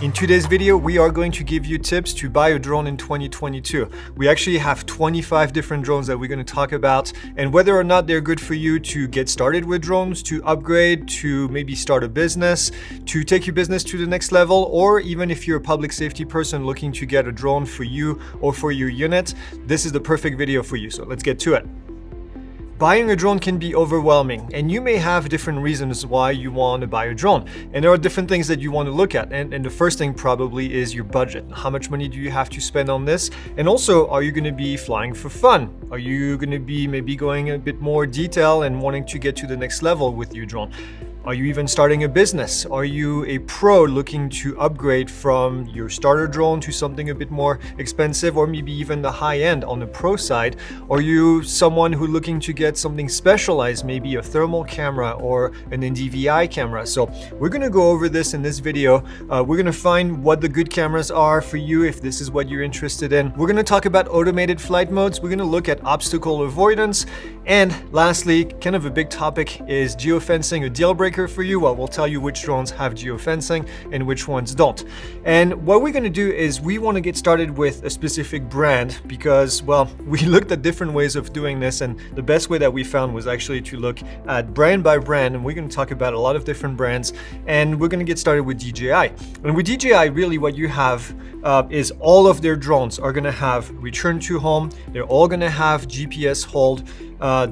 In today's video, we are going to give you tips to buy a drone in 2022. We actually have 25 different drones that we're going to talk about, and whether or not they're good for you to get started with drones, to upgrade, to maybe start a business, to take your business to the next level, or even if you're a public safety person looking to get a drone for you or for your unit, this is the perfect video for you. So let's get to it. Buying a drone can be overwhelming, and you may have different reasons why you want to buy a drone. And there are different things that you want to look at. And the first thing probably is your budget. How much money do you have to spend on this? And also, are you going to be flying for fun? Are you going to be maybe going a bit more detail and wanting to get to the next level with your drone? Are you even starting a business? Are you a pro looking to upgrade from your starter drone to something a bit more expensive, or maybe even the high end on the pro side? Are you someone who looking to get something specialized, maybe a thermal camera or an NDVI camera? So we're gonna go over this in this video. We're gonna find what the good cameras are for you if this is what you're interested in. We're gonna talk about automated flight modes. We're gonna look at obstacle avoidance. And lastly, kind of a big topic is geofencing a deal breaker for you. Well, we'll tell you which drones have geofencing and which ones don't. And what we're going to do is we want to get started with a specific brand because, well, we looked at different ways of doing this, and the best way that we found was actually to look at brand by brand, and we're going to talk about a lot of different brands, and we're going to get started with DJI. And with DJI, really what you have is all of their drones are going to have return to home. They're all going to have GPS hold.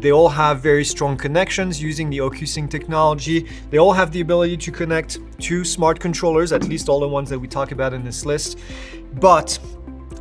They all have very strong connections using the OcuSync technology. They all have the ability to connect to smart controllers, at least all the ones that we talk about in this list. But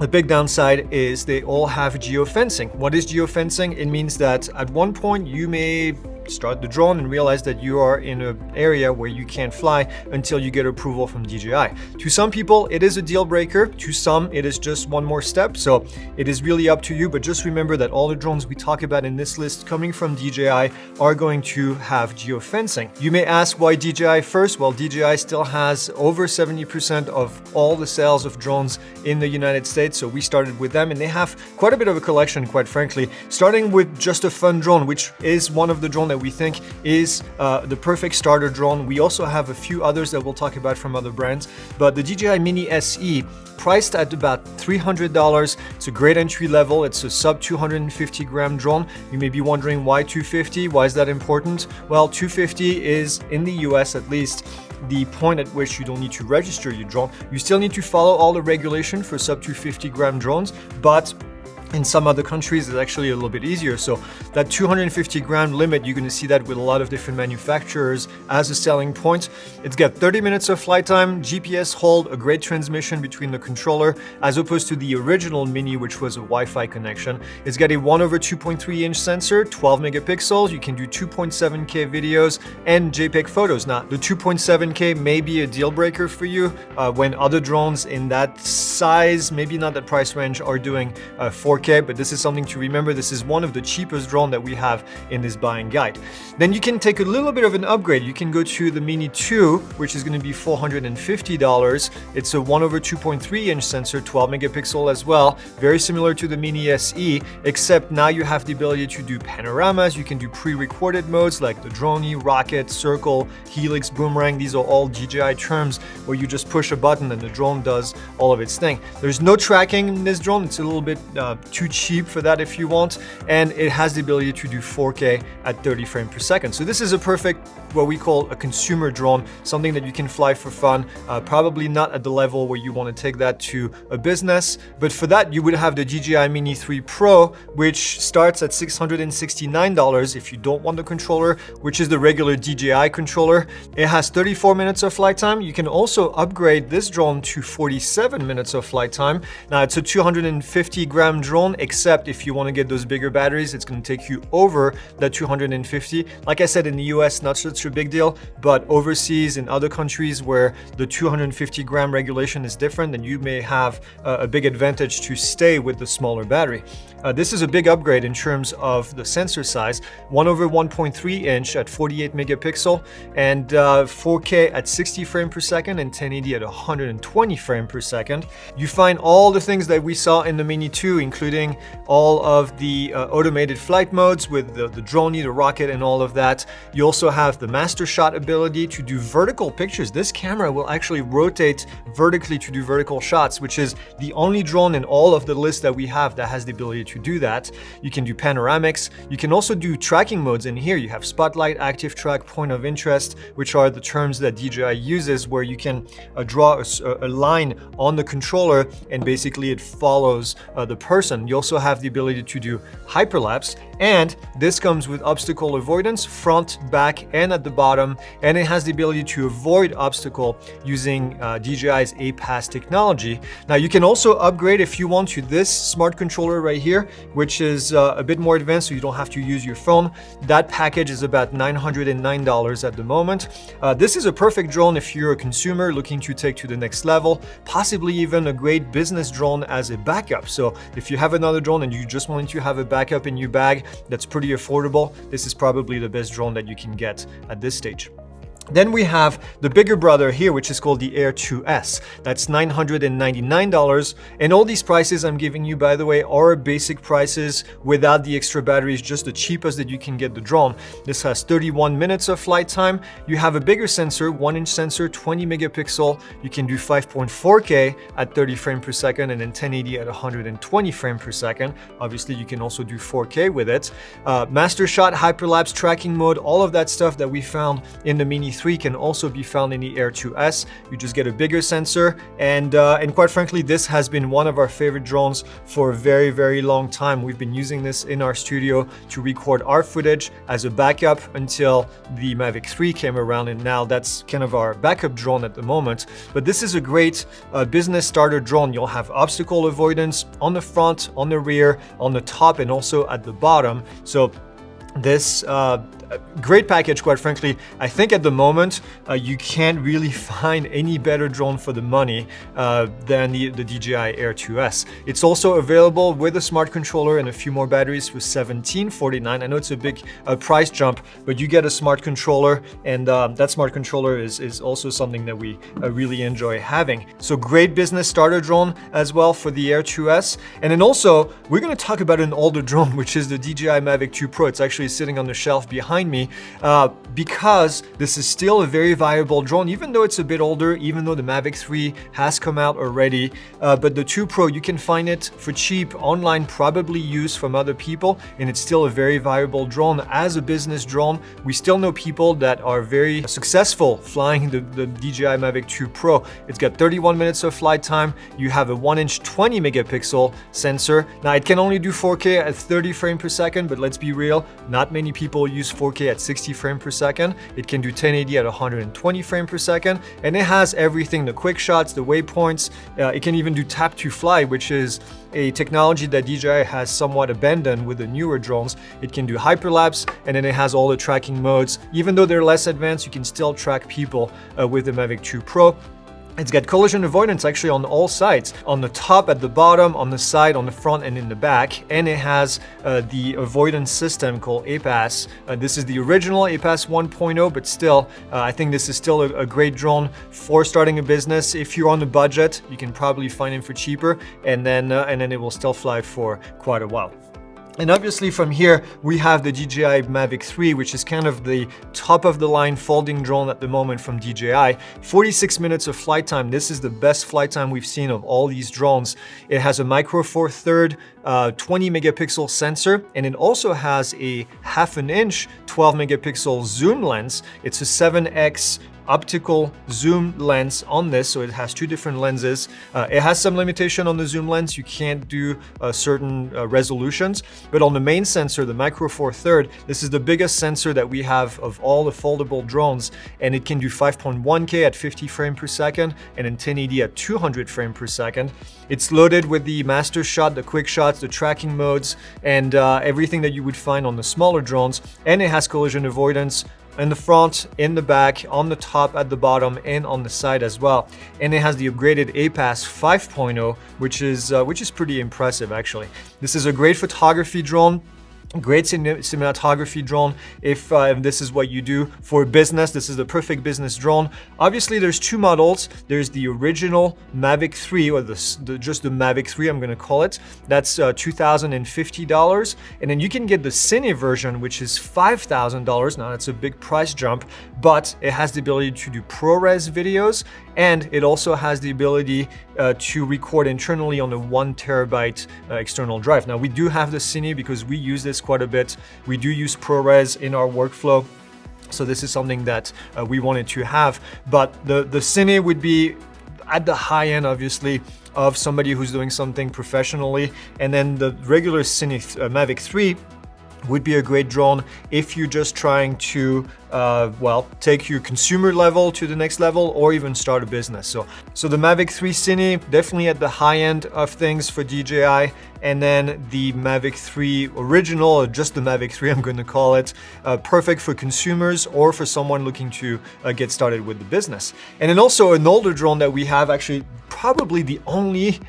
the big downside is they all have geofencing. What is geofencing? It means that at one point you may start the drone and realize that you are in an area where you can't fly until you get approval from DJI. To some people, it is a deal breaker. To some, it is just one more step. So it is really up to you. But just remember that all the drones we talk about in this list coming from DJI are going to have geofencing. You may ask why DJI first? Well, DJI still has over 70% of all the sales of drones in the United States. So we started with them, and they have quite a bit of a collection, quite frankly, starting with just a fun drone, which is one of the drones that we think is the perfect starter drone. We also have a few others that we'll talk about from other brands, but the DJI Mini SE, priced at about $300. It's a great entry level. It's a sub 250 gram drone. You may be wondering why 250? Why is that important? Well, 250 is, in the US at least, the point at which you don't need to register your drone. You still need to follow all the regulation for sub 250 gram drones, but in some other countries, it's actually a little bit easier. So that 250 gram limit, you're going to see that with a lot of different manufacturers as a selling point. It's got 30 minutes of flight time, GPS hold, a great transmission between the controller, as opposed to the original Mini, which was a Wi-Fi connection. It's got a 1/2.3 inch sensor, 12 megapixels. You can do 2.7K videos and JPEG photos. Now, the 2.7K may be a deal breaker for you when other drones in that size, maybe not that price range, are doing 4K. But this is something to remember. This is one of the cheapest drones that we have in this buying guide. Then you can take a little bit of an upgrade. You can go to the Mini 2, which is going to be $450. It's a 1/2.3 inch sensor, 12 megapixel as well. Very similar to the Mini SE, except now you have the ability to do panoramas. You can do pre-recorded modes like the drone, rocket, circle, Helix, Boomerang. These are all DJI terms where you just push a button and the drone does all of its thing. There's no tracking in this drone. It's a little bit too cheap for that if you want, and it has the ability to do 4K at 30 frames per second. So this is a perfect, what we call a consumer drone, something that you can fly for fun, probably not at the level where you want to take that to a business, but for that you would have the DJI Mini 3 Pro, which starts at $669 if you don't want the controller, which is the regular DJI controller. It has 34 minutes of flight time. You can also upgrade this drone to 47 minutes of flight time. Now, it's a 250 gram drone, except if you want to get those bigger batteries, it's going to take you over that 250. Like I said, in the US, not such a big deal, but overseas in other countries where the 250 gram regulation is different, then you may have a big advantage to stay with the smaller battery. This is a big upgrade in terms of the sensor size, 1/1.3 inch at 48 megapixel and 4K at 60 frames per second and 1080 at 120 frames per second. You find all the things that we saw in the Mini 2, including including all of the automated flight modes with the drone, the rocket, and all of that. You also have the master shot ability to do vertical pictures. This camera will actually rotate vertically to do vertical shots, which is the only drone in all of the list that we have that has the ability to do that. You can do panoramics. You can also do tracking modes in here. You have spotlight, active track, point of interest, which are the terms that DJI uses, where you can draw a line on the controller and basically it follows the person. You also have the ability to do hyperlapse, and this comes with obstacle avoidance front, back, and at the bottom, and it has the ability to avoid obstacle using DJI's APAS technology. Now you can also upgrade if you want to this smart controller right here, which is a bit more advanced, so you don't have to use your phone. That package is about $909 at the moment. This is a perfect drone if you're a consumer looking to take to the next level, possibly even a great business drone as a backup. So if you have another drone and you just want to have a backup in your bag that's pretty affordable, this is probably the best drone that you can get at this stage. Then we have the bigger brother here, which is called the Air 2S. That's $999. And all these prices I'm giving you, by the way, are basic prices without the extra batteries, just the cheapest that you can get the drone. This has 31 minutes of flight time. You have a bigger sensor, 1-inch sensor, 20 megapixel. You can do 5.4K at 30 frames per second and then 1080 at 120 frames per second. Obviously, you can also do 4K with it. Master shot, hyperlapse, tracking mode, all of that stuff that we found in the Mini 3 can also be found in the Air 2S. You just get a bigger sensor, and quite frankly, this has been one of our favorite drones for a very, very long time. We've been using this in our studio to record our footage as a backup until the Mavic 3 came around, and now that's kind of our backup drone at the moment. But this is a great business starter drone. You'll have obstacle avoidance on the front, on the rear, on the top, and also at the bottom. So this great package, quite frankly. I think at the moment you can't really find any better drone for the money than the DJI Air 2S. It's also available with a smart controller and a few more batteries for $1749. I know it's a big price jump, but you get a smart controller, and that smart controller is also something that we really enjoy having. So great business starter drone as well for the Air 2S. And then also we're going to talk about an older drone, which is the DJI Mavic 2 Pro. It's actually sitting on the shelf behind me because this is still a very viable drone, even though it's a bit older, even though the Mavic 3 has come out already. But the 2 Pro, you can find it for cheap online, probably used from other people, and it's still a very viable drone as a business drone. We still know people that are very successful flying the DJI Mavic 2 Pro. It's got 31 minutes of flight time. You have a 1-inch 20 megapixel sensor. Now it can only do 4K at 30 frames per second, but let's be real, not many people use 4K at 60 frames per second. It can do 1080 at 120 frames per second, and it has everything: the quick shots, the waypoints. It can even do tap to fly, which is a technology that DJI has somewhat abandoned with the newer drones. It can do hyperlapse, and then it has all the tracking modes. Even though they're less advanced, you can still track people with the Mavic 2 Pro. It's got collision avoidance actually on all sides, on the top, at the bottom, on the side, on the front, and in the back. And it has the avoidance system called APAS. This is the original APAS 1.0, but still, I think this is still a great drone for starting a business. If you're on a budget, you can probably find it for cheaper, and then it will still fly for quite a while. And obviously from here, we have the DJI Mavic 3, which is kind of the top of the line folding drone at the moment from DJI. 46 minutes of flight time. This is the best flight time we've seen of all these drones. It has a micro four third 20 megapixel sensor, and it also has a 1/2 inch 12 megapixel zoom lens. It's a 7x optical zoom lens on this, so it has two different lenses. It has some limitation on the zoom lens. You can't do certain resolutions, but on the main sensor, the micro four third, this is the biggest sensor that we have of all the foldable drones, and it can do 5.1K at 50 frames per second and in 1080 at 200 frames per second. It's loaded with the master shot, the quick shots, the tracking modes, and everything that you would find on the smaller drones, and it has collision avoidance in the front, in the back, on the top, at the bottom, and on the side as well. And it has the upgraded APAS 5.0, which is pretty impressive actually. This is a great photography drone. Great cinematography drone if this is what you do for business. This is the perfect business drone. Obviously, there's two models. There's the original Mavic 3, or just the Mavic 3, I'm going to call it. That's $2,050. And then you can get the Cine version, which is $5,000. Now, that's a big price jump, but it has the ability to do ProRes videos, and it also has the ability to record internally on a 1 terabyte external drive. Now, we do have the Cine because we use this quite a bit. We do use ProRes in our workflow, so this is something that we wanted to have. But the Cine would be at the high end, obviously, of somebody who's doing something professionally, and then the regular Cine Mavic 3 would be a great drone if you're just trying to well, take your consumer level to the next level, or even start a business. So the Mavic 3 Cine, definitely at the high end of things for DJI, and then the Mavic 3 original, or just the Mavic 3 I'm going to call it, perfect for consumers or for someone looking to get started with the business. And then also an older drone that we have, actually probably the only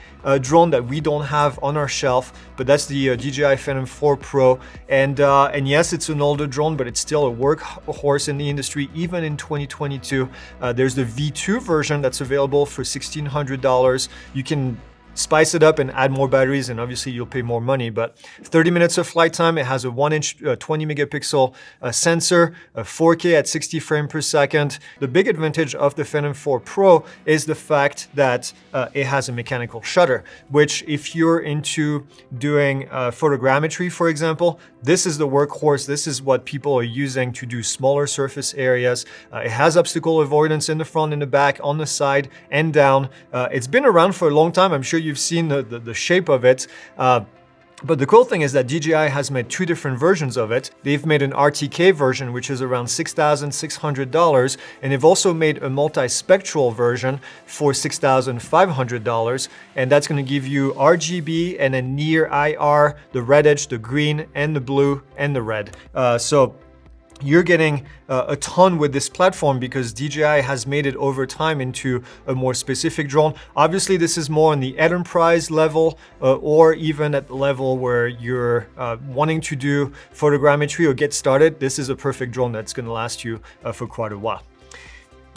drone that we don't have on our shelf, but that's the DJI Phantom 4 Pro. And yes, it's an older drone, but it's still a workhorse in the industry, even in 2022. There's the V2 version that's available for $1,600. You can spice it up and add more batteries, and obviously you'll pay more money, but 30 minutes of flight time. It has a 1-inch 20 megapixel sensor, a 4K at 60 frames per second. The big advantage of the Phantom 4 Pro is the fact that it has a mechanical shutter, which if you're into doing photogrammetry, for example, this is the workhorse. This is what people are using to do smaller surface areas. It has obstacle avoidance in the front, in the back, on the side, and down. It's been around for a long time. I'm sure you've seen the shape of it. But the cool thing is that DJI has made two different versions of it. They've made an RTK version, which is around $6,600, and they've also made a multi-spectral version for $6,500, and that's going to give you RGB and a near IR, the red edge, the green, and the blue, and the red. So you're getting a ton with this platform because DJI has made it over time into a more specific drone. Obviously, this is more on the enterprise level, or even at the level where you're wanting to do photogrammetry or get started. This is a perfect drone that's going to last you for quite a while.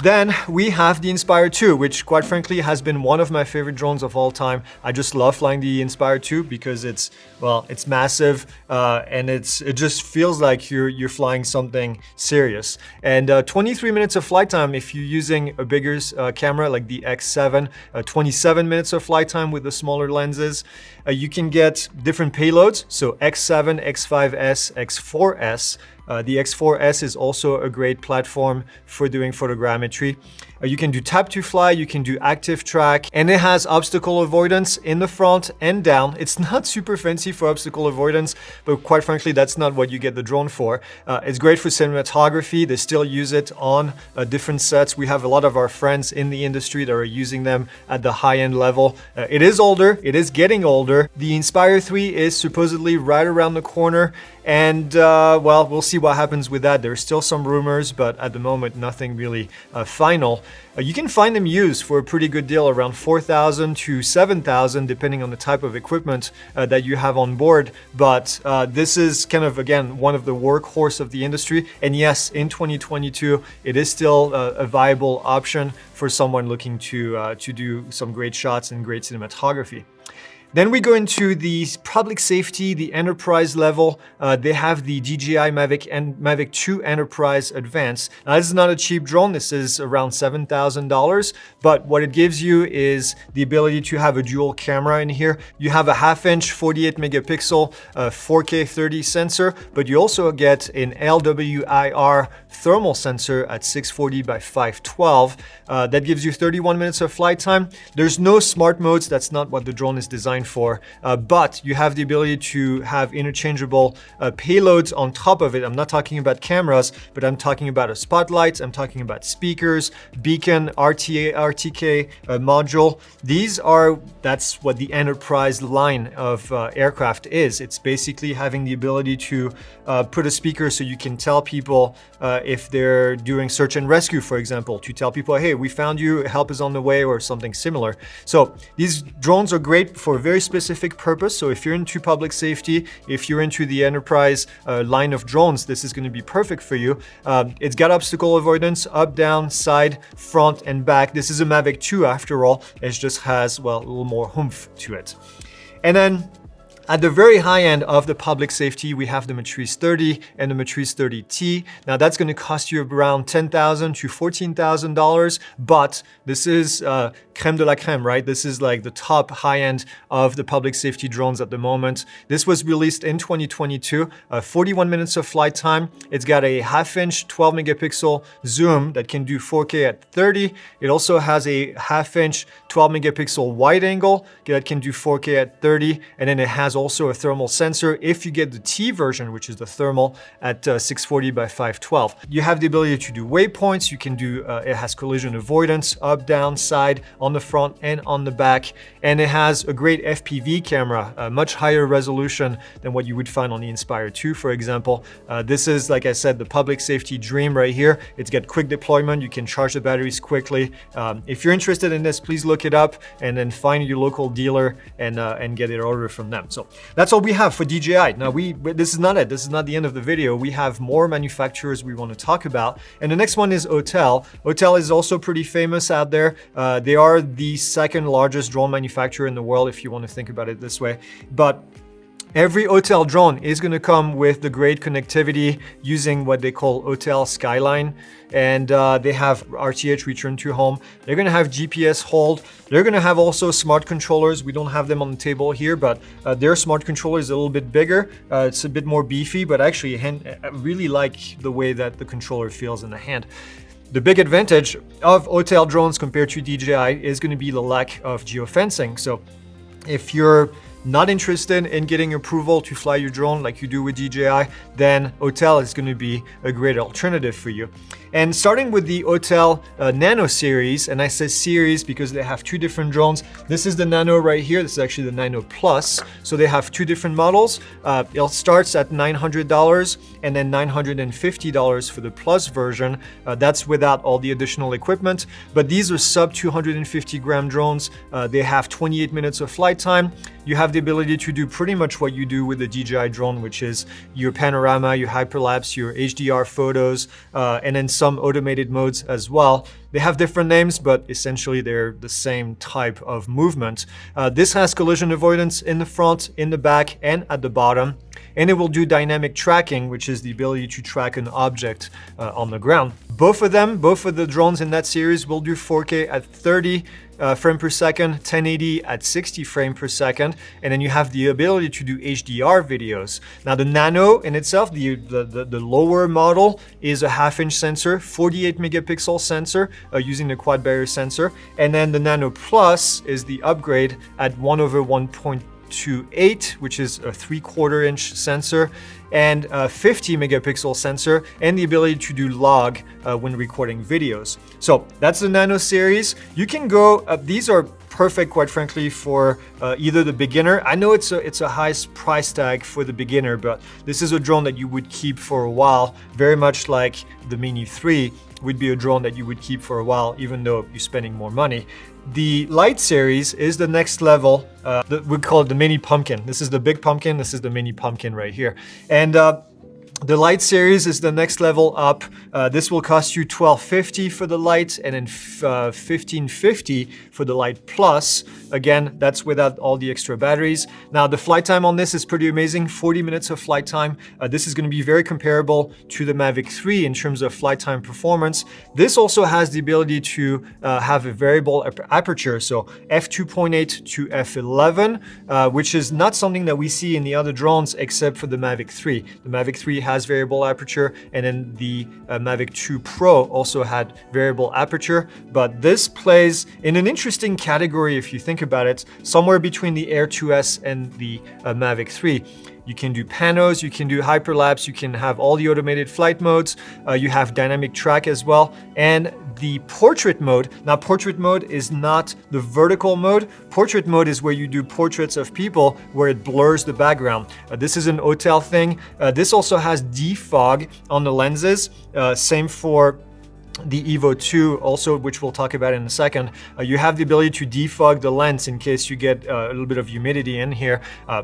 Then we have the Inspire 2, which quite frankly has been one of my favorite drones of all time. I just love flying the Inspire 2 because it's massive, and it just feels like you're flying something serious. And 23 minutes of flight time if you're using a bigger camera like the X7, 27 minutes of flight time with the smaller lenses. You can get different payloads, so X7, X5S, X4S. The X4S is also a great platform for doing photogrammetry. You can do tap to fly, you can do active track, and it has obstacle avoidance in the front and down. It's not super fancy for obstacle avoidance, but quite frankly, that's not what you get the drone for. It's great for cinematography. They still use it on different sets. We have a lot of our friends in the industry that are using them at the high-end level. It is older, it is getting older. The Inspire 3 is supposedly right around the corner, and well, we'll see what happens with that. There's still some rumors, but at the moment, nothing really final. You can find them used for a pretty good deal, around $4,000 to $7,000, depending on the type of equipment that you have on board. But this is kind of, again, one of the workhorse of the industry. And yes, in 2022, it is still a viable option for someone looking to do some great shots and great cinematography. Then we go into the public safety, the enterprise level. They have the DJI Mavic and Mavic 2 Enterprise Advanced. Now, this is not a cheap drone. This is around $7,000. But what it gives you is the ability to have a dual camera in here. You have a 1/2-inch 48 megapixel 4K 30 sensor, but you also get an LWIR thermal sensor at 640 by 512. That gives you 31 minutes of flight time. There's no smart modes. That's not what the drone is designed for, but you have the ability to have interchangeable payloads on top of it. I'm not talking about cameras, but I'm talking about a spotlight, I'm talking about speakers, beacon, RTK module. That's what the enterprise line of aircraft is. It's basically having the ability to put a speaker so you can tell people if they're doing search and rescue, for example, to tell people, hey, we found you, help is on the way, or something similar. So these drones are great for very very specific purpose. So if you're into public safety, if you're into the enterprise line of drones, this is going to be perfect for you. It's got obstacle avoidance, up, down, side, front, and back. This is a Mavic 2 after all. It just has, well, a little more oomph to it. And then at the very high end of the public safety, we have the Matrice 30 and the Matrice 30T. Now that's going to cost you around $10,000 to $14,000, but this is creme de la creme, right? This is like the top high end of the public safety drones at the moment. This was released in 2022, 41 minutes of flight time. It's got a 1/2-inch 12 megapixel zoom that can do 4K at 30. It also has a 1/2-inch 12 megapixel wide angle that can do 4K at 30. And then it has also a thermal sensor if you get the T version, which is the thermal at 640 by 512. You have the ability to do waypoints. You can do, it has collision avoidance, up, down, side, on the front and on the back. And it has a great FPV camera, a much higher resolution than what you would find on the Inspire 2, for example. This is, like I said, the public safety dream right here. It's got quick deployment. You can charge the batteries quickly. If you're interested in this, please look it up and then find your local dealer and get it ordered from them. So that's all we have for DJI. Now this is not it. This is not the end of the video. We have more manufacturers we want to talk about. And the next one is Autel. Autel is also pretty famous out there. They are the second largest drone manufacturer in the world, if you want to think about it this way. But every Autel drone is going to come with the great connectivity using what they call Autel Skyline. And they have RTH, return to home. They're going to have GPS hold. They're going to have also smart controllers. We don't have them on the table here, but their smart controller is a little bit bigger. It's a bit more beefy, but actually I really like the way that the controller feels in the hand. The big advantage of Autel drones compared to DJI is going to be the lack of geofencing. So if you're not interested in getting approval to fly your drone like you do with DJI, then Autel is going to be a great alternative for you. And starting with the Autel Nano series, and I say series because they have two different drones. This is the Nano right here. This is actually the Nano Plus. So they have two different models. It starts at $900 and then $950 for the Plus version. That's without all the additional equipment. But these are sub 250 gram drones. They have 28 minutes of flight time. You have the ability to do pretty much what you do with the DJI drone, which is your panorama, your hyperlapse, your HDR photos, and then some automated modes as well. They have different names, but essentially they're the same type of movement. This has collision avoidance in the front, in the back, and at the bottom. And it will do dynamic tracking, which is the ability to track an object on the ground. Both of the drones in that series will do 4K at 30 frame per second, 1080 at 60 frame per second, and then you have the ability to do HDR videos. Now the Nano in itself, the lower model, is a 1/2-inch sensor, 48 megapixel sensor using the quad barrier sensor, and then the Nano Plus is the upgrade at 1/1.28, which is a 3/4 inch sensor, and a 50 megapixel sensor, and the ability to do log when recording videos. So that's the Nano series. You can go, these are perfect, quite frankly, for either the beginner. I know it's a high price tag for the beginner, but this is a drone that you would keep for a while, very much like the Mini 3 would be a drone that you would keep for a while, even though you're spending more money. The Lite series is the next level. We call it the Mini Pumpkin. This is the big pumpkin. This is the Mini Pumpkin right here. And the Lite series is the next level up. This will cost you $1,250 for the Lite and then $1,550 for the Lite Plus. Again, that's without all the extra batteries. Now, the flight time on this is pretty amazing, 40 minutes of flight time. This is going to be very comparable to the Mavic 3 in terms of flight time performance. This also has the ability to have a variable aperture, so f2.8 to f11, which is not something that we see in the other drones except for the Mavic 3. The Mavic 3 has variable aperture, and then the Mavic 2 Pro also had variable aperture, but this plays in an interesting category if you think about it, somewhere between the Air 2S and the Mavic 3. You can do panos, you can do hyperlapse, you can have all the automated flight modes, you have dynamic track as well, and the portrait mode. Now, portrait mode is not the vertical mode. Portrait mode is where you do portraits of people where it blurs the background. This is an Autel thing. This also has defog on the lenses, same for the Evo II also, which we'll talk about in a second, you have the ability to defog the lens in case you get a little bit of humidity in here.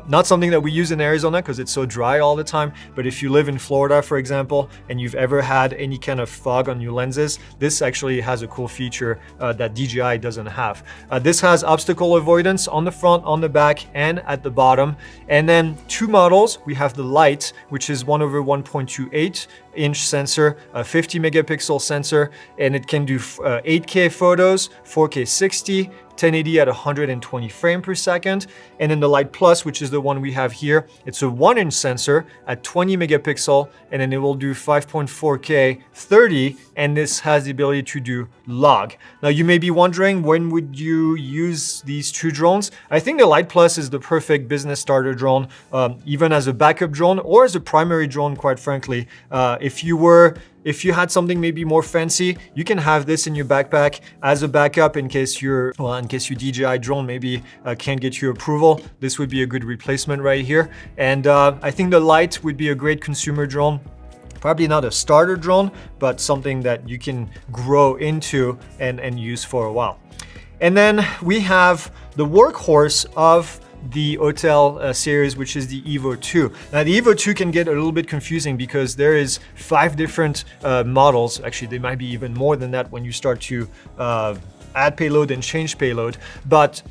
Not something that we use in Arizona because it's so dry all the time, but if you live in Florida, for example, and you've ever had any kind of fog on your lenses, this actually has a cool feature that DJI doesn't have. This has obstacle avoidance on the front, on the back, and at the bottom. And then two models. We have the Lite, which is 1/1.28-inch sensor, a 50 megapixel sensor, and it can do 8K photos, 4K 60, 1080 at 120 frames per second. And then the Lite Plus, which is the one we have here, it's a 1-inch sensor at 20 megapixel, and then it will do 5.4K 30, and this has the ability to do log. Now you may be wondering, when would you use these two drones? I think the Lite Plus is the perfect business starter drone, even as a backup drone or as a primary drone, quite frankly. If you had something maybe more fancy, you can have this in your backpack as a backup in case your DJI drone maybe can't get you approval. This would be a good replacement right here. And I think the Lite would be a great consumer drone. Probably not a starter drone, but something that you can grow into and use for a while. And then we have the workhorse of the Autel series, which is the Evo II. Now the Evo II can get a little bit confusing because there is 5 different models. Actually, there might be even more than that when you start to add payload and change payload. But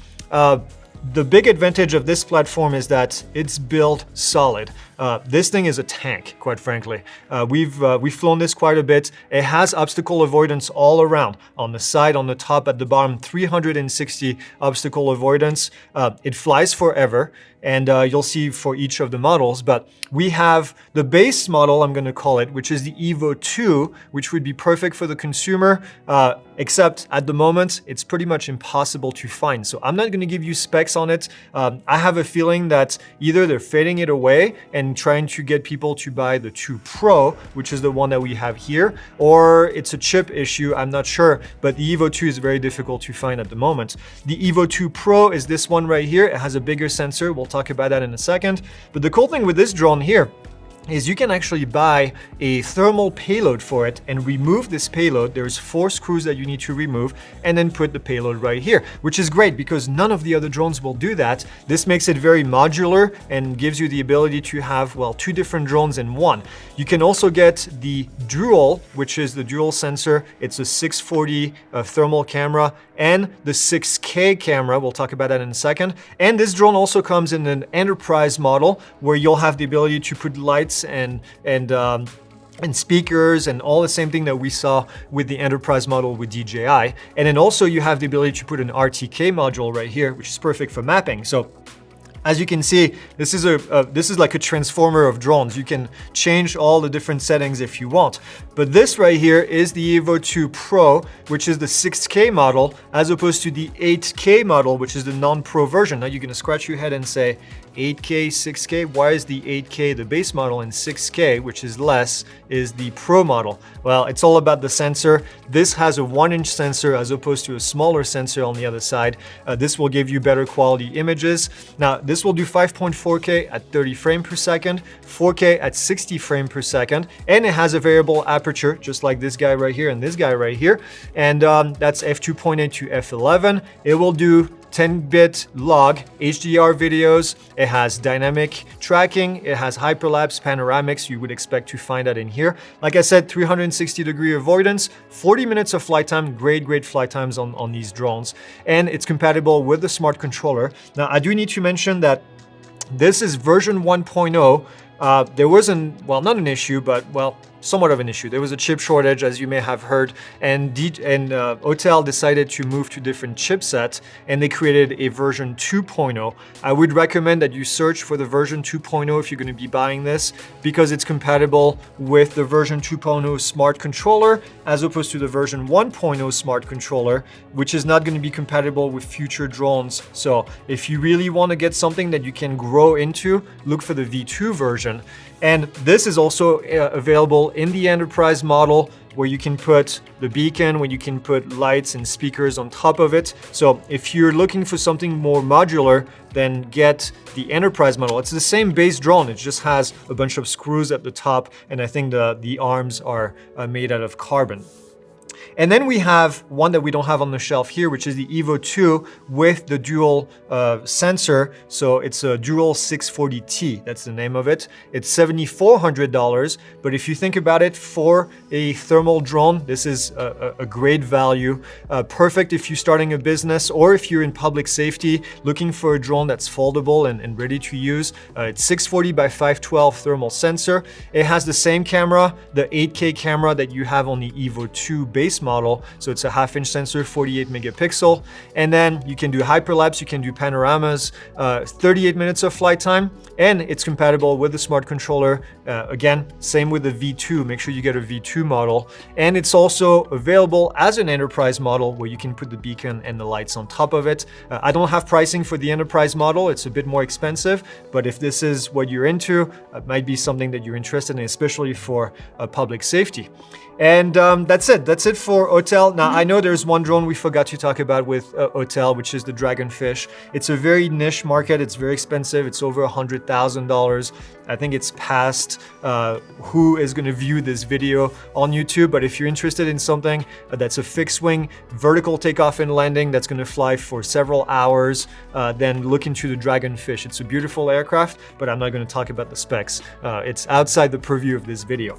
the big advantage of this platform is that it's built solid. This thing is a tank, quite frankly. We've flown this quite a bit. It has obstacle avoidance all around, on the side, on the top, at the bottom, 360 obstacle avoidance. It flies forever, and you'll see for each of the models, but we have the base model, I'm gonna call it, which is the Evo II, which would be perfect for the consumer, except at the moment, it's pretty much impossible to find. So I'm not gonna give you specs on it. I have a feeling that either they're fading it away and trying to get people to buy the 2 Pro, which is the one that we have here, or it's a chip issue, I'm not sure, but the Evo II is very difficult to find at the moment. The Evo II Pro is this one right here. It has a bigger sensor. We'll talk about that in a second. But the cool thing with this drone here is you can actually buy a thermal payload for it and remove this payload. There's 4 screws that you need to remove and then put the payload right here, which is great because none of the other drones will do that. This makes it very modular and gives you the ability to have, well, 2 different drones in one. You can also get the dual, which is the dual sensor. It's a 640 thermal camera and the 6K camera. We'll talk about that in a second. And this drone also comes in an enterprise model where you'll have the ability to put lights and speakers and all the same thing that we saw with the enterprise model with DJI. And then also you have the ability to put an RTK module right here, which is perfect for mapping. So as you can see, this is like a transformer of drones. You can change all the different settings if you want. But this right here is the Evo II Pro, which is the 6K model, as opposed to the 8K model, which is the non-pro version. Now you're gonna scratch your head and say, 8K, 6K, why is the 8K the base model and 6K, which is less, is the Pro model? Well, it's all about the sensor. This has a 1-inch sensor as opposed to a smaller sensor on the other side. This will give you better quality images. Now, this will do 5.4K at 30 frames per second, 4K at 60 frames per second, and it has a variable aperture, just like this guy right here and this guy right here. And that's f2.8 to f11. It will do 10-bit log HDR videos. It has dynamic tracking. It has hyperlapse panoramics. You would expect to find that in here. Like I said, 360-degree avoidance, 40 minutes of flight time, great flight times on these drones. And it's compatible with the smart controller. Now, I do need to mention that this is version 1.0. There was not an issue, but well, somewhat of an issue. There was a chip shortage, as you may have heard, and Autel decided to move to different chipsets, and they created a version 2.0. I would recommend that you search for the version 2.0 if you're going to be buying this, because it's compatible with the version 2.0 smart controller, as opposed to the version 1.0 smart controller, which is not going to be compatible with future drones. So if you really want to get something that you can grow into, look for the V2 version. And this is also available in the enterprise model, where you can put the beacon, where you can put lights and speakers on top of it. So if you're looking for something more modular, then get the enterprise model. It's the same base drone, it just has a bunch of screws at the top, and I think the arms are made out of carbon. And then we have one that we don't have on the shelf here, which is the Evo II with the dual sensor. So it's a Dual 640T, that's the name of it. It's $7,400, but if you think about it, for a thermal drone, this is a great value. Perfect if you're starting a business or if you're in public safety, looking for a drone that's foldable and ready to use. It's 640 by 512 thermal sensor. It has the same camera, the 8K camera that you have on the Evo II base model. So it's a 1/2-inch sensor, 48 megapixel. And then you can do hyperlapse, you can do panoramas, 38 minutes of flight time, and it's compatible with the smart controller. Again, same with the V2, make sure you get a V2 model. And it's also available as an enterprise model where you can put the beacon and the lights on top of it. I don't have pricing for the enterprise model, it's a bit more expensive, but if this is what you're into, it might be something that you're interested in, especially for public safety. And that's it for Autel. Now, I know there's one drone we forgot to talk about with Autel, which is the Dragonfish. It's a very niche market, it's very expensive, it's over $100,000. I think it's past who is gonna view this video on YouTube, but if you're interested in something that's a fixed wing, vertical takeoff and landing, that's gonna fly for several hours, then look into the Dragonfish. It's a beautiful aircraft, but I'm not gonna talk about the specs. It's outside the purview of this video.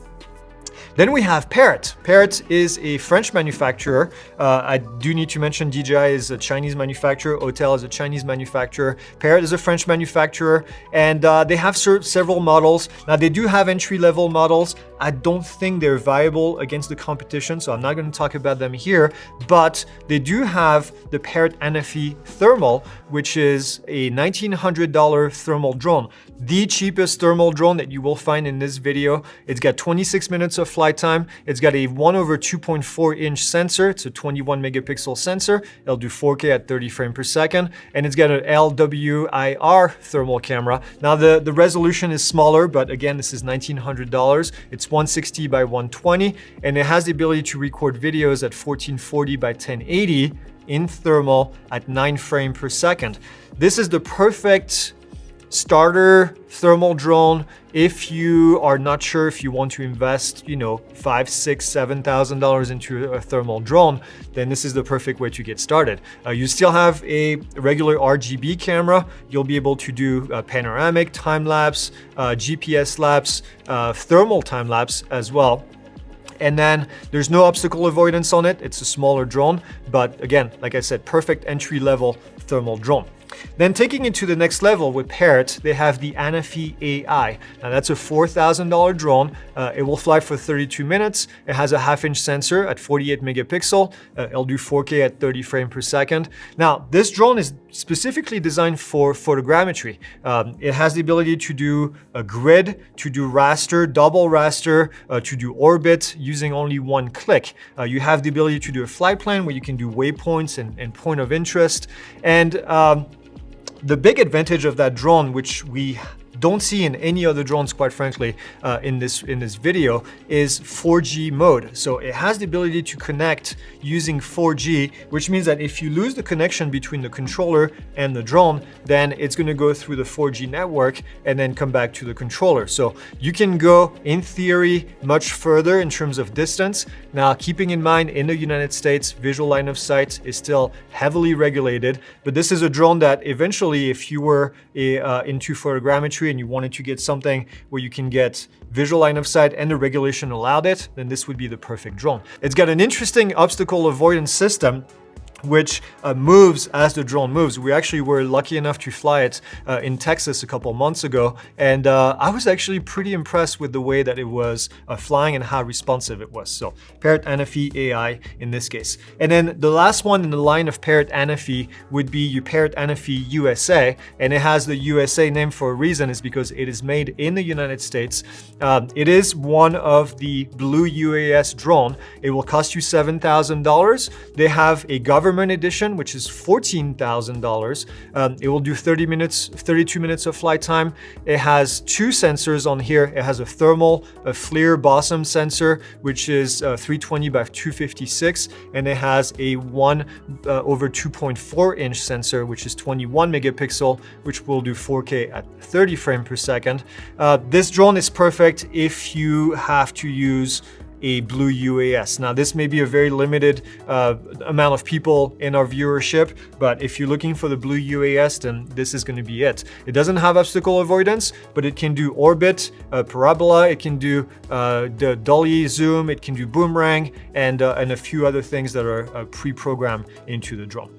Then we have Parrot. Parrot is a French manufacturer. I do need to mention DJI is a Chinese manufacturer. Autel is a Chinese manufacturer. Parrot is a French manufacturer, and they have several models. Now, they do have entry-level models. I don't think they're viable against the competition, so I'm not going to talk about them here, but they do have the Parrot Anafi Thermal, which is a $1,900 thermal drone. The cheapest thermal drone that you will find in this video. It's got 26 minutes of flight time. It's got a 1/2.4-inch sensor. It's a 21 megapixel sensor. It'll do 4K at 30 frames per second. And it's got an LWIR thermal camera. Now the resolution is smaller, but again, this is $1,900. It's 160 by 120, and it has the ability to record videos at 1440 by 1080 in thermal at 9 frames per second. This is the perfect starter thermal drone if you are not sure if you want to invest, you know, $5,000, $6,000, $7,000 into a thermal drone. Then this is the perfect way to get started. You still have a regular RGB camera. You'll be able to do panoramic time lapse, GPS lapse, thermal time lapse as well. And then there's no obstacle avoidance on it. It's a smaller drone, but again, like I said, perfect entry-level thermal drone. Then taking it to the next level with Parrot, they have the Anafi AI. Now that's a $4,000 drone. It will fly for 32 minutes. It has a 1/2-inch sensor at 48 megapixel. It'll do 4K at 30 frames per second. Now this drone is specifically designed for photogrammetry. It has the ability to do a grid, to do raster, double raster, to do orbit using only one click. You have the ability to do a flight plan where you can do waypoints and point of interest. And the big advantage of that drone, which we don't see in any other drones, quite frankly, in this video, is 4G mode. So it has the ability to connect using 4G, which means that if you lose the connection between the controller and the drone, then it's going to go through the 4G network and then come back to the controller. So you can go, in theory, much further in terms of distance. Now, keeping in mind, in the United States, visual line of sight is still heavily regulated, but this is a drone that eventually, if you were into photogrammetry and you wanted to get something where you can get visual line of sight and the regulation allowed it, then this would be the perfect drone. It's got an interesting obstacle avoidance system which moves as the drone moves. We actually were lucky enough to fly it in Texas a couple months ago, and I was actually pretty impressed with the way that it was flying and how responsive it was. So Parrot Anafi AI in this case. And then the last one in the line of Parrot Anafi would be your Parrot Anafi USA, and it has the USA name for a reason. Is because it is made in the United States. It is one of the Blue UAS drone. It will cost you $7,000. They have a government edition, which is $14,000. It will do 32 minutes of flight time. It has two sensors on here. It has a thermal, a FLIR bosom sensor, which is 320 by 256, and it has a 1/2.4-inch sensor, which is 21 megapixel, which will do 4K at 30 frames per second. This drone is perfect if you have to use a Blue UAS. Now, this may be a very limited amount of people in our viewership, but if you're looking for the Blue UAS, then this is going to be it. It doesn't have obstacle avoidance, but it can do orbit, parabola, it can do the dolly zoom, it can do boomerang, and a few other things that are pre-programmed into the drone.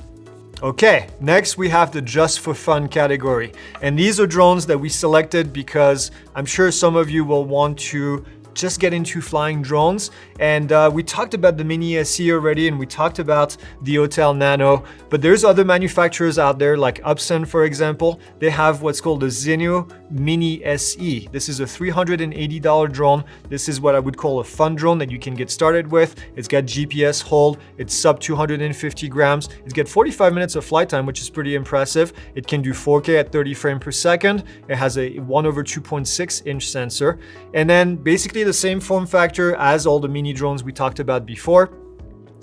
Okay, next we have the just for fun category. And these are drones that we selected because I'm sure some of you will want to just get into flying drones. And we talked about the Mini SE already, and we talked about the Autel Nano, but there's other manufacturers out there like Hubsan, for example. They have what's called the Zino Mini SE. This is a $380 drone. This is what I would call a fun drone that you can get started with. It's got GPS hold, it's sub 250 grams. It's got 45 minutes of flight time, which is pretty impressive. It can do 4K at 30 frames per second. It has a 1/2.6 inch sensor. And then basically the same form factor as all the mini drones we talked about before.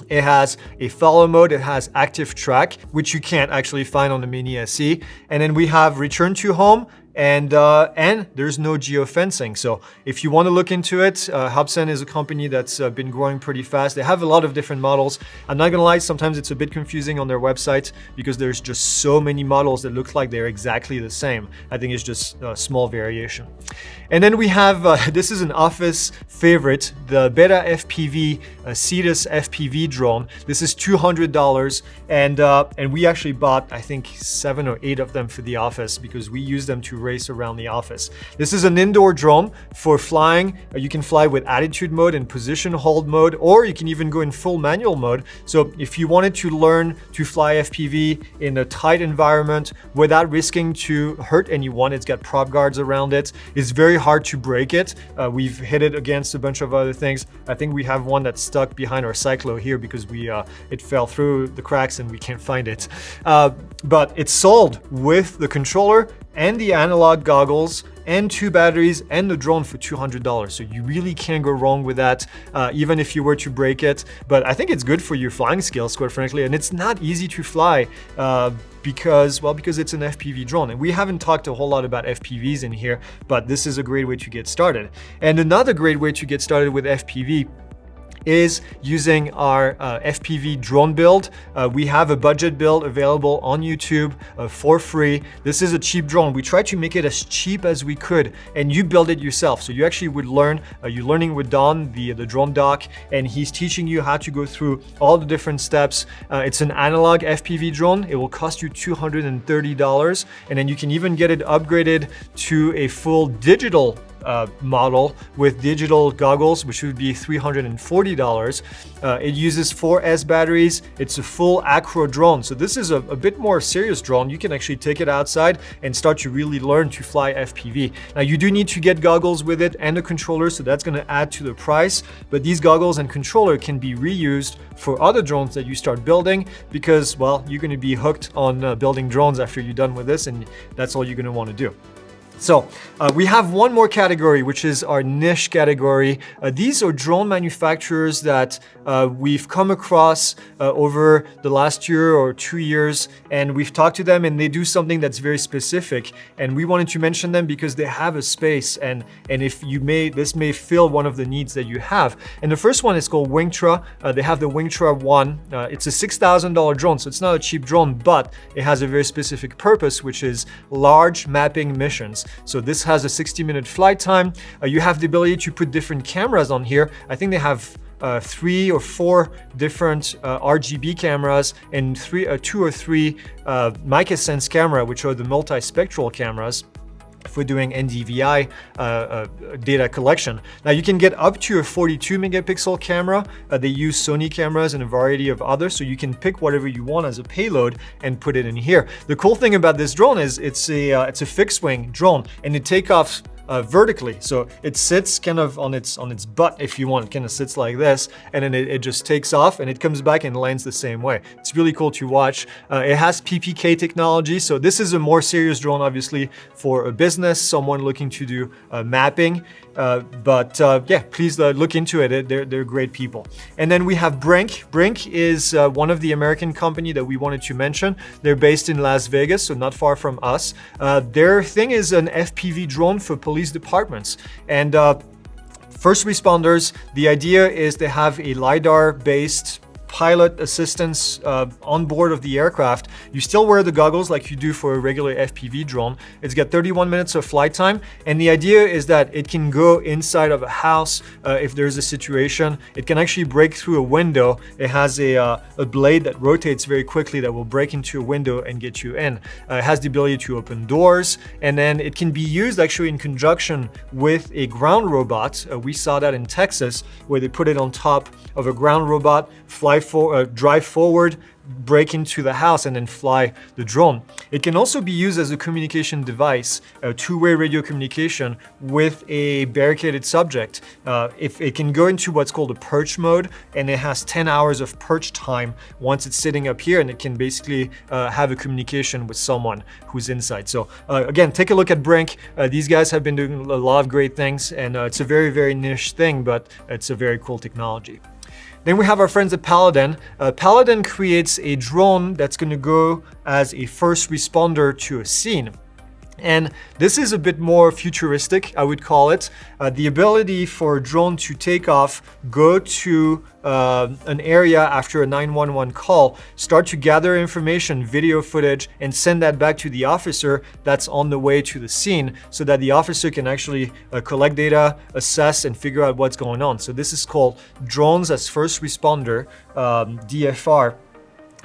It has a follow mode, it has active track, which you can't actually find on the Mini SE. And then we have return to home, and there's no geofencing. So if you want to look into it, Hubsan is a company that's been growing pretty fast. They have a lot of different models. I'm not gonna lie, sometimes it's a bit confusing on their website because there's just so many models that look like they're exactly the same. I think it's just a small variation. And then we have, this is an office favorite, the BetaFPV Cetus FPV drone. This is $200, and we actually bought, I think, 7 or 8 of them for the office because we use them to race around the office. This is an indoor drone for flying. You can fly with attitude mode and position hold mode, or you can even go in full manual mode. So if you wanted to learn to fly FPV in a tight environment without risking to hurt anyone, it's got prop guards around it. It's very hard to break it. We've hit it against a bunch of other things. I think we have one that's stuck behind our cyclo here because it fell through the cracks and we can't find it. But it's sold with the controller and the analog goggles and 2 batteries and the drone for $200. So you really can't go wrong with that, even if you were to break it. But I think it's good for your flying skills, quite frankly. And it's not easy to fly because it's an FPV drone. And we haven't talked a whole lot about FPVs in here, but this is a great way to get started. And another great way to get started with FPV is using our FPV drone build. We have a budget build available on YouTube for free. This is a cheap drone. We try to make it as cheap as we could, and you build it yourself. So you actually would learn, you're learning with Don, the drone doc, and he's teaching you how to go through all the different steps. It's an analog FPV drone. It will cost you $230, and then you can even get it upgraded to a full digital model with digital goggles, which would be $340. It uses 4 S batteries. It's a full acro drone. So this is a bit more serious drone. You can actually take it outside and start to really learn to fly FPV. Now you do need to get goggles with it and a controller, so that's going to add to the price. But these goggles and controller can be reused for other drones that you start building because, well, you're going to be hooked on building drones after you're done with this, and that's all you're going to want to do. So we have one more category, which is our niche category. These are drone manufacturers that we've come across over the last year or 2 years, and we've talked to them, and they do something that's very specific. And we wanted to mention them because they have a space, and if you this may fill one of the needs that you have. And the first one is called Wingtra. They have the Wingtra One. It's a $6,000 drone, so it's not a cheap drone, but it has a very specific purpose, which is large mapping missions. So this has a 60-minute flight time. You have the ability to put different cameras on here. I think they have 3 or 4 different RGB cameras and 2 or 3 MicaSense camera, which are the multispectral cameras for doing NDVI data collection. Now you can get up to a 42 megapixel camera. They use Sony cameras and a variety of others, so you can pick whatever you want as a payload and put it in here. The cool thing about this drone is it's a fixed wing drone, and it takes off vertically. So it sits kind of on its butt, if you want. It kind of sits like this, and then it just takes off and it comes back and lands the same way. It's really cool to watch. It has PPK technology, so this is a more serious drone, obviously, for a business, someone looking to do mapping. Yeah, please look into it. They're great people. And then we have BRINC. BRINC is one of the American company that we wanted to mention. They're based in Las Vegas, so not far from us. Their thing is an FPV drone for police departments. And First responders, the idea is they have a LiDAR-based pilot assistance on board of the aircraft. You still wear the goggles like you do for a regular FPV drone. It's got 31 minutes of flight time, and the idea is that it can go inside of a house if there's a situation. It can actually break through a window. It has a blade that rotates very quickly that will break into a window and get you in. It has the ability to open doors, and then it can be used actually in conjunction with a ground robot. We saw that in Texas, where they put it on top of a ground robot, drive forward, break into the house, and then fly the drone. It can also be used as a communication device, a two-way radio communication with a barricaded subject. If it can go into what's called a perch mode, and it has 10 hours of perch time once it's sitting up here, and it can basically have a communication with someone who's inside. So again, take a look at BRINC. These guys have been doing a lot of great things, and it's a very, very niche thing, but it's a very cool technology. Then we have our friends at Paladin. Paladin creates a drone that's going to go as a first responder to a scene. And this is a bit more futuristic, I would call it. The ability for a drone to take off, go to an area after a 911 call, start to gather information, video footage, and send that back to the officer that's on the way to the scene so that the officer can actually collect data, assess, and figure out what's going on. So this is called Drones as First Responder, DFR.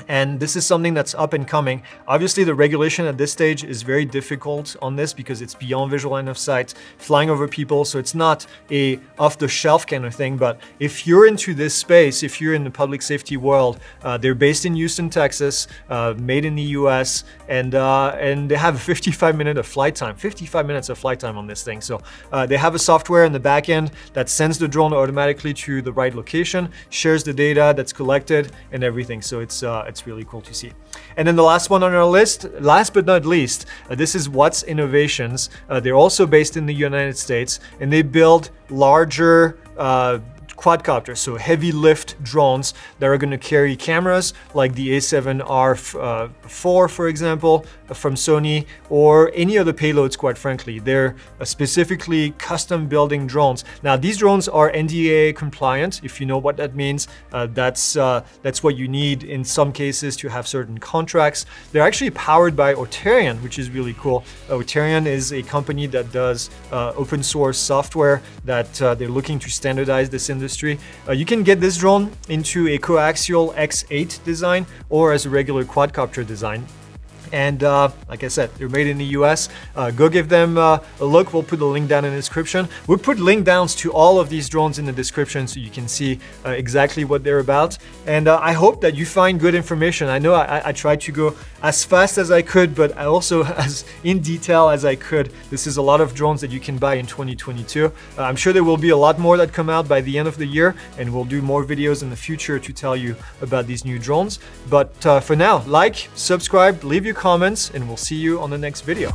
And this is something that's up and coming. Obviously, the regulation at this stage is very difficult on this because it's beyond visual line of sight, flying over people. So it's not a off-the-shelf kind of thing. But if you're into this space, if you're in the public safety world, they're based in Houston, Texas, made in the US, and they have 55 minutes of flight time. 55 minutes of flight time on this thing. So they have a software in the back end that sends the drone automatically to the right location, shares the data that's collected and everything. So it's really cool to see. And then the last one on our list, last but not least, this is What's Innovations. They're also based in the United States, and they build larger quadcopters, so heavy lift drones that are going to carry cameras like the A7R4, for example, from Sony, or any other payloads, quite frankly. They're specifically custom building drones. Now, these drones are NDAA compliant, if you know what that means. That's what you need in some cases to have certain contracts. They're actually powered by Autel, which is really cool. Autel is a company that does open source software that they're looking to standardize this industry. You can get this drone into a coaxial X8 design or as a regular quadcopter design. And like I said, they're made in the US. Go give them a look. We'll put the link down in the description. We'll put link downs to all of these drones in the description so you can see exactly what they're about. And I hope that you find good information. I know I tried to go as fast as I could, but I also as in detail as I could. This is a lot of drones that you can buy in 2022. I'm sure there will be a lot more that come out by the end of the year, and we'll do more videos in the future to tell you about these new drones. But for now, like, subscribe, leave your comments, and we'll see you on the next video.